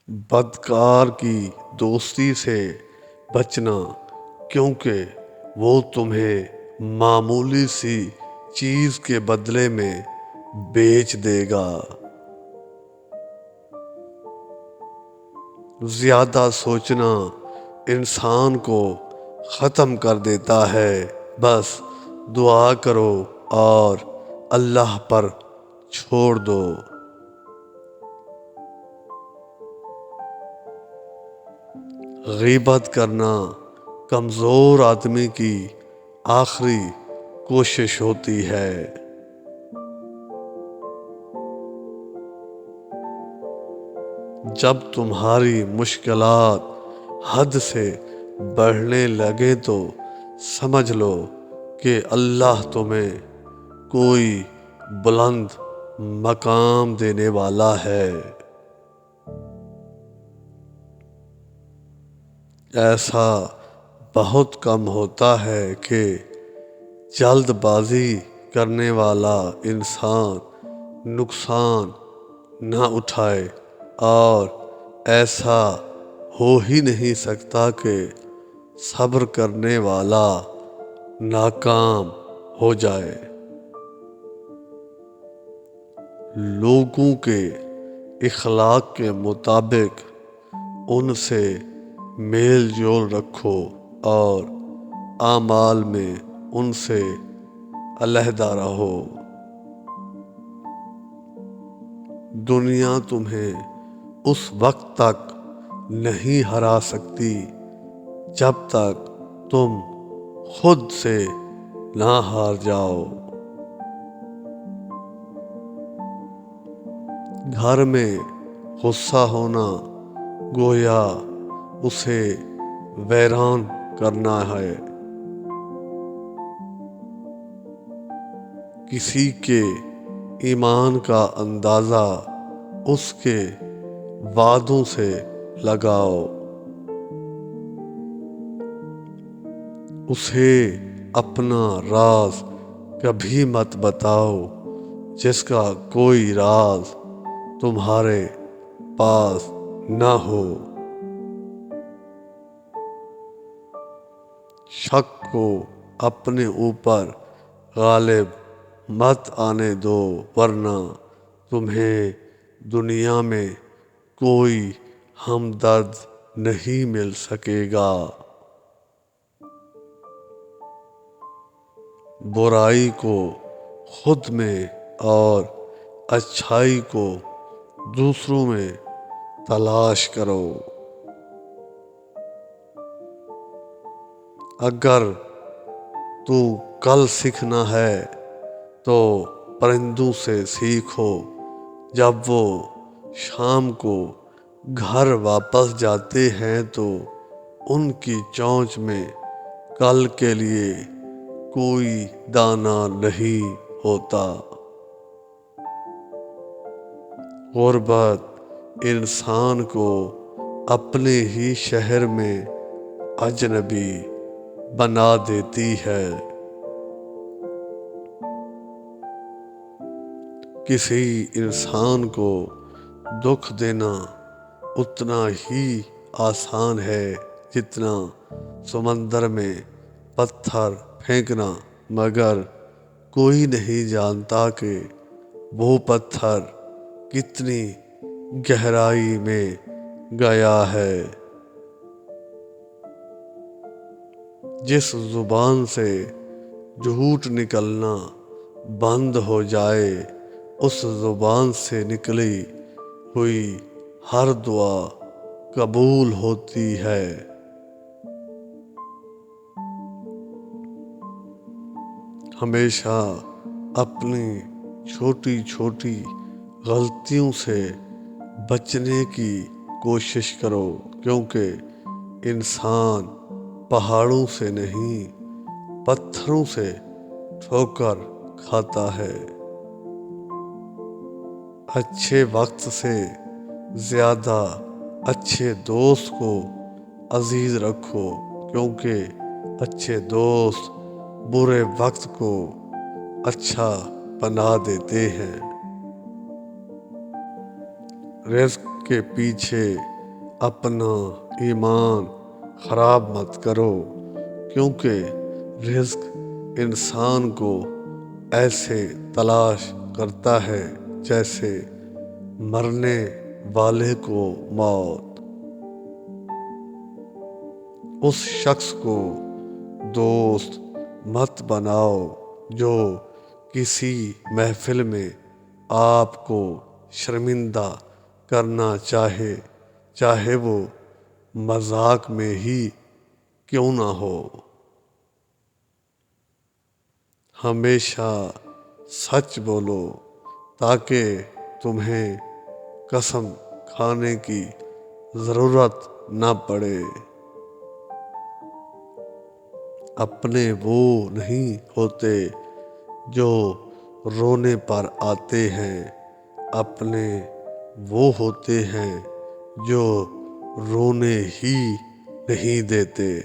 بدکار کی دوستی سے بچنا، کیونکہ وہ تمہیں معمولی سی چیز کے بدلے میں بیچ دے گا۔ زیادہ سوچنا انسان کو ختم کر دیتا ہے۔ بس دعا کرو اور اللہ پر چھوڑ دو۔ غیبت کرنا کمزور آدمی کی آخری کوشش ہوتی ہے۔ جب تمہاری مشکلات حد سے بڑھنے لگے تو سمجھ لو کہ اللہ تمہیں کوئی بلند مقام دینے والا ہے۔ ایسا بہت کم ہوتا ہے کہ جلد بازی کرنے والا انسان نقصان نہ اٹھائے، اور ایسا ہو ہی نہیں سکتا کہ صبر کرنے والا ناکام ہو جائے۔ لوگوں کے اخلاق کے مطابق ان سے میل جول رکھو اور اعمال میں ان سے علیحدہ رہو۔ دنیا تمہیں اس وقت تک نہیں ہرا سکتی جب تک تم خود سے نہ ہار جاؤ۔ گھر میں غصہ ہونا گویا اسے ویران کرنا ہے۔ کسی کے ایمان کا اندازہ اس کے وعدوں سے لگاؤ۔ اسے اپنا راز کبھی مت بتاؤ جس کا کوئی راز تمہارے پاس نہ ہو۔ شک کو اپنے اوپر غالب مت آنے دو، ورنہ تمہیں دنیا میں کوئی ہمدرد نہیں مل سکے گا۔ برائی کو خود میں اور اچھائی کو دوسروں میں تلاش کرو۔ اگر تو کل سیکھنا ہے تو پرندوں سے سیکھو، جب وہ شام کو گھر واپس جاتے ہیں تو ان کی چونچ میں کل کے لیے کوئی دانہ نہیں ہوتا۔ غربت انسان کو اپنے ہی شہر میں اجنبی بنا دیتی ہے۔ کسی انسان کو دکھ دینا اتنا ہی آسان ہے جتنا سمندر میں پتھر پھینکنا، مگر کوئی نہیں جانتا کہ وہ پتھر کتنی گہرائی میں گیا ہے۔ جس زبان سے جھوٹ نکلنا بند ہو جائے، اس زبان سے نکلی ہوئی ہر دعا قبول ہوتی ہے۔ ہمیشہ اپنی چھوٹی چھوٹی غلطیوں سے بچنے کی کوشش کرو، کیونکہ انسان پہاڑوں سے نہیں پتھروں سے ٹھوکر کھاتا ہے۔ اچھے وقت سے زیادہ اچھے دوست کو عزیز رکھو، کیونکہ اچھے دوست برے وقت کو اچھا بنا دیتے ہیں۔ رزق کے پیچھے اپنا ایمان خراب مت کرو، کیونکہ رزق انسان کو ایسے تلاش کرتا ہے جیسے مرنے والے کو موت۔ اس شخص کو دوست مت بناؤ جو کسی محفل میں آپ کو شرمندہ کرنا چاہے وہ مذاق میں ہی کیوں نہ ہو۔ ہمیشہ سچ بولو تاکہ تمہیں قسم کھانے کی ضرورت نہ پڑے۔ اپنے وہ نہیں ہوتے جو رونے پر آتے ہیں، اپنے وہ ہوتے ہیں جو رونے ہی نہیں دیتے۔